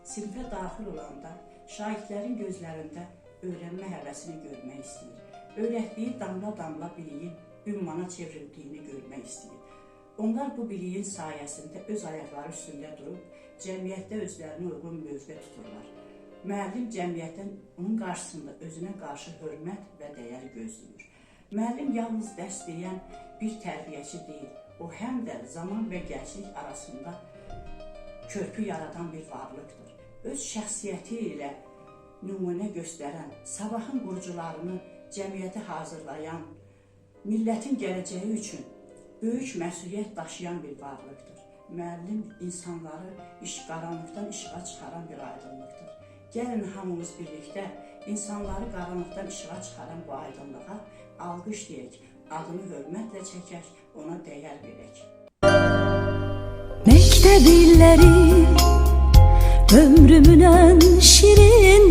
Sinfə daxil olanda şagirdlərin gözlərində öyrənmə həvəsini görmək istəyir. Öyrətdiyi damla-damla biliyin ümmana çevrildiyini görmək istəyir. Onlar bu biliyin sayəsində öz ayaqları üstündə durub, cəmiyyətdə özlərinə uyğun mövqe tuturlar. Müəllim cəmiyyətdən onun qarşısında özünə qarşı hörmət və dəyər gözləyir. Müəllim yalnız dərs deyən bir tərbiyəçi deyil, o həm də zaman və gənclik arasında körpü yaradan bir varlıqdır. Öz şəxsiyyəti ilə nümunə göstərən, sabahın qurucularını cəmiyyətə hazırlayan, millətin gələcəyi üçün böyük məsuliyyət daşıyan bir varlıqdır. Müəllim insanları qaranlıqdan işığa çıxaran bir aydınlıqdır. Gəlin hamımız birlikdə insanları qaranlıqdan işığa çıxaran bu aydınlığa alqış deyək, adını hörmətlə çəkək, ona dəyər verək. Məktəb illəri ömrümün ən şirin